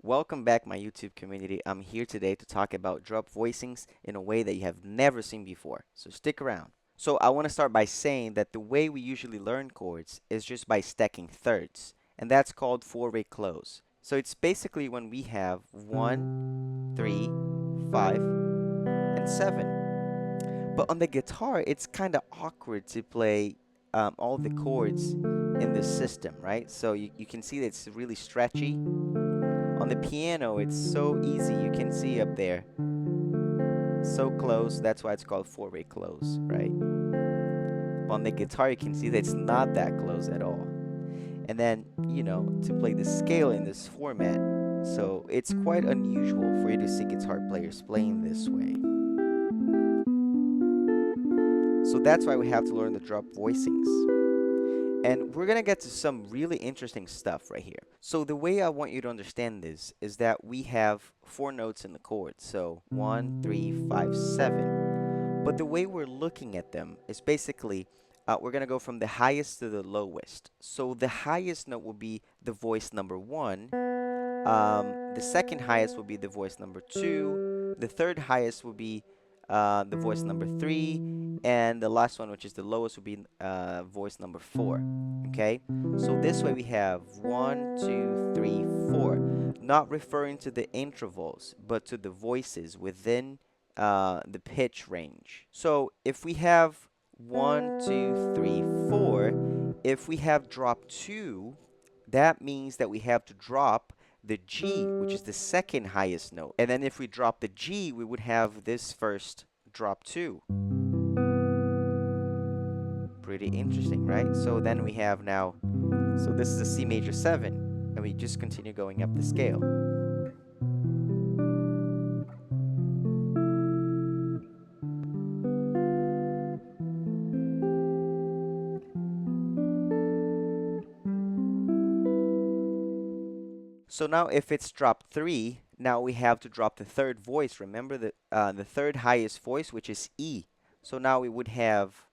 Welcome back, my YouTube community. I'm here today to talk about drop voicings in a way that you have never seen before. So stick around. So I want to start by saying that the way we usually learn chords is just by stacking thirds, and that's called four-way close. So it's basically when we have 1, 3, 5, and 7. But on the guitar, it's kind of awkward to play all the chords in this system, right? So you can see that it's really stretchy. On the piano, it's so easy. You can see up there. So close. That's why it's called four-way close, right? But on the guitar, you can see that it's not that close at all. And then, to play the scale in this format, so it's quite unusual for you to see guitar players playing this way. So that's why we have to learn the drop voicings. And we're going to get to some really interesting stuff right here. So the way I want you to understand this is that we have 4 notes in the chord. So 1, 3, 5, 7. But the way we're looking at them is basically we're going to go from the highest to the lowest. So the highest note will be the voice number 1. The second highest will be the voice number 2. The third highest will be the voice number 3, and the last one, which is the lowest, will be voice number 4. Okay, so this way we have 1, 2, 3, 4, not referring to the intervals, but to the voices within the pitch range. So if we have 1, 2, 3, 4, if we have drop 2, that means that we have to drop the G, which is the second highest note. And then if we drop the G, we would have this first drop 2. Pretty interesting, right? So then we have now, so this is a C major 7, and we just continue going up the scale. So now if it's drop 3, now we have to drop the third voice. Remember the third highest voice, which is E. So now we would have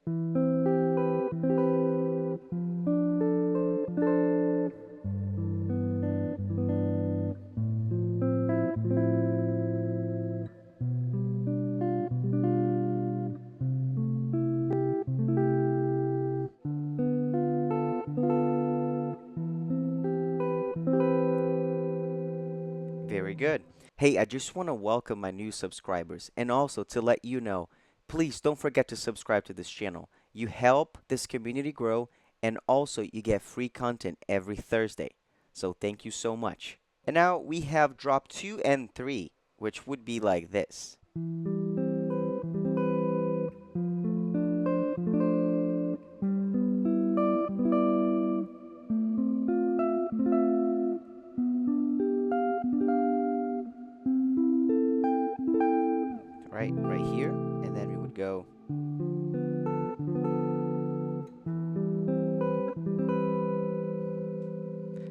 very good. Hey, I just want to welcome my new subscribers and also to let you know, please don't forget to subscribe to this channel. You help this community grow and also you get free content every Thursday. So thank you so much. And now we have drop 2 and 3, which would be like this. Right here, and then we would go.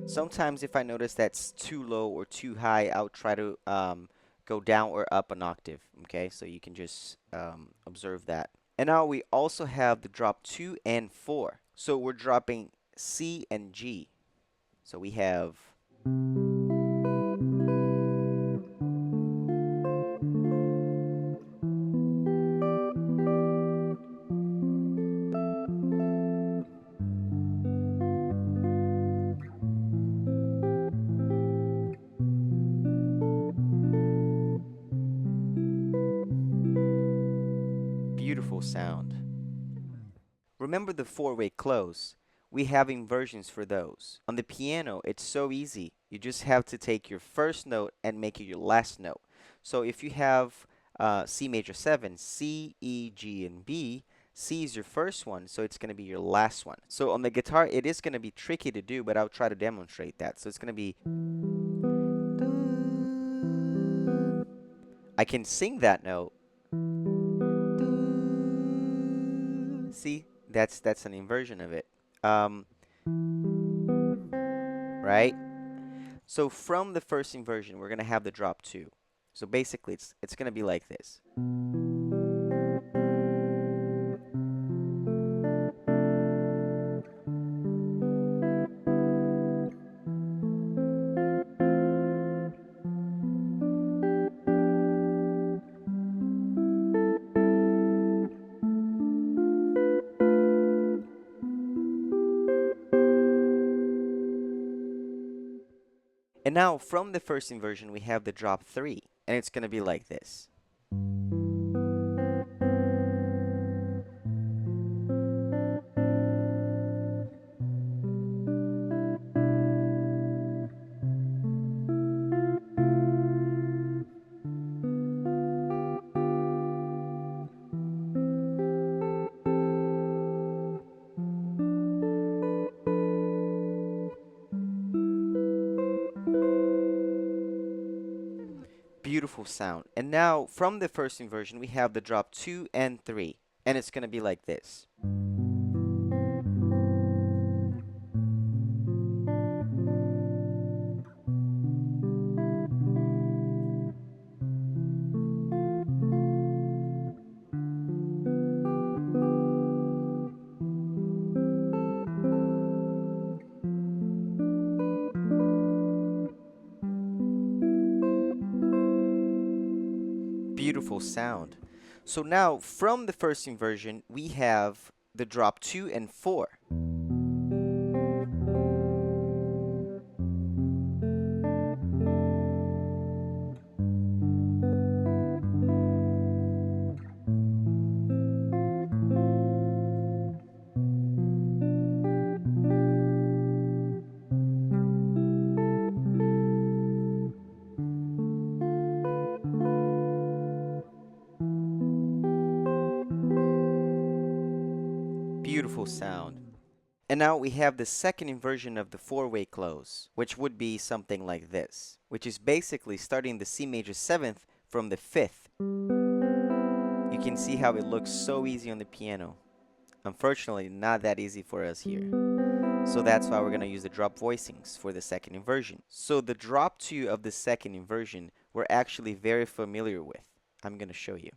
Sometimes if I notice that's too low or too high, I'll try to go down or up an octave, okay? So you can just observe that. And now we also have the drop 2 and 4. So we're dropping C and G. So we have beautiful sound. Remember the four-way close? We have inversions for those. On the piano, it's so easy. You just have to take your first note and make it your last note. So if you have C major 7, C, E, G, and B, C is your first one, so it's going to be your last one. So on the guitar, it is going to be tricky to do, but I'll try to demonstrate that. So it's going to be, I can sing that note. See, that's an inversion of it. Right? So from the first inversion, we're going to have the drop 2. So basically, it's going to be like this. And now from the first inversion, we have the drop 3, and it's going to be like this. Beautiful sound. And now from the first inversion, we have the drop 2 and 3, and it's going to be like this. Beautiful sound. So now from the first inversion, we have the drop 2 and 4. Beautiful sound. And now we have the second inversion of the four-way close, which would be something like this, which is basically starting the C major 7th from the 5th. You can see how it looks so easy on the piano. Unfortunately, not that easy for us here. So that's why we're going to use the drop voicings for the second inversion. So the drop 2 of the second inversion, we're actually very familiar with. I'm going to show you.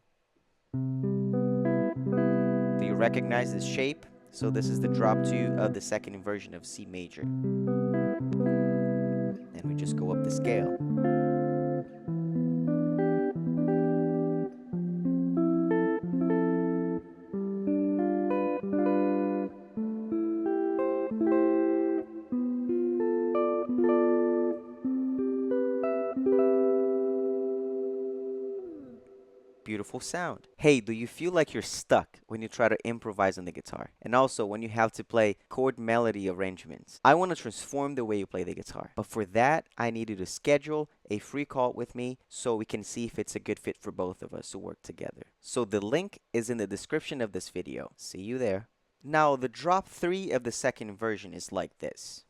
Do you recognize this shape? So this is the drop 2 of the second inversion of C major. And we just go up the scale. Beautiful sound. Hey, do you feel like you're stuck when you try to improvise on the guitar? And also when you have to play chord melody arrangements? I want to transform the way you play the guitar. But for that, I need you to schedule a free call with me so we can see if it's a good fit for both of us to work together. So the link is in the description of this video. See you there. Now the drop 3 of the second inversion is like this.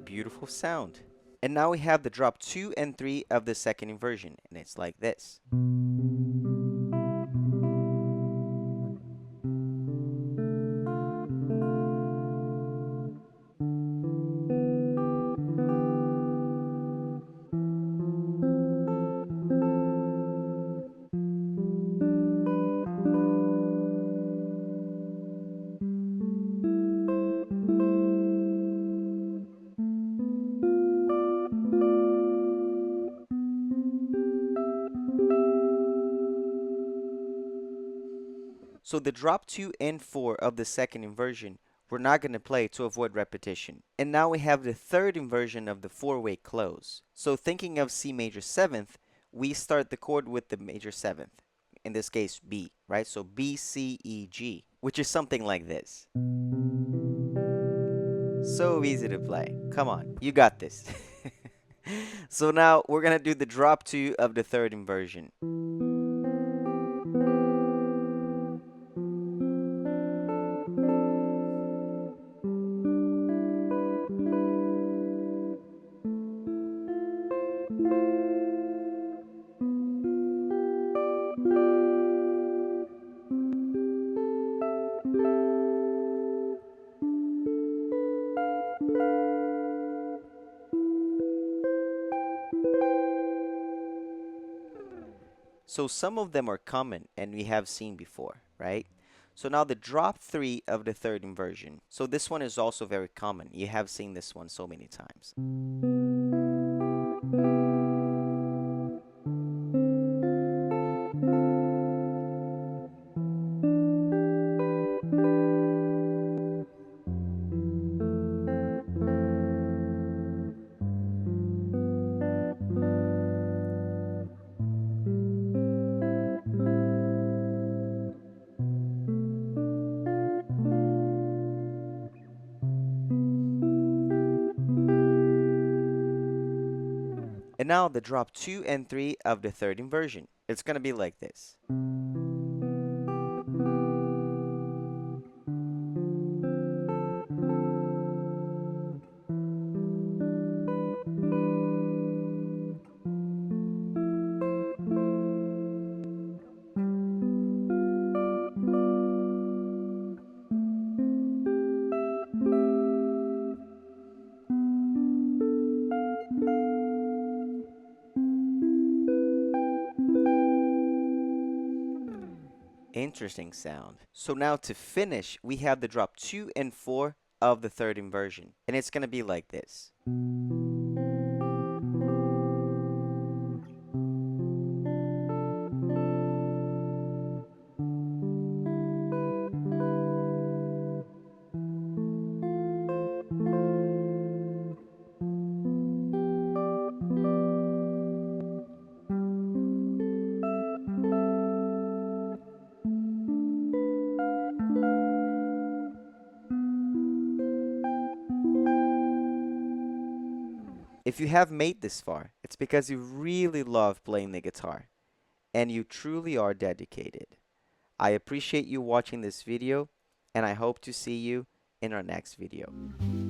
Beautiful sound. And now we have the drop 2 and 3 of the second inversion, and it's like this. So the drop 2 and 4 of the second inversion, we're not going to play to avoid repetition. And now we have the third inversion of the four-way close. So thinking of C major 7th, we start the chord with the major 7th. In this case, B, right? So B, C, E, G, which is something like this. So easy to play. Come on, you got this. So now we're going to do the drop 2 of the third inversion. So some of them are common and we have seen before, right? So now the drop 3 of the third inversion. So this one is also very common. You have seen this one so many times. And now the drop 2 and 3 of the third inversion. It's going to be like this. Interesting sound. So now to finish, we have the drop 2 and 4 of the third inversion. And it's going to be like this. If you have made this far, it's because you really love playing the guitar and you truly are dedicated. I appreciate you watching this video and I hope to see you in our next video.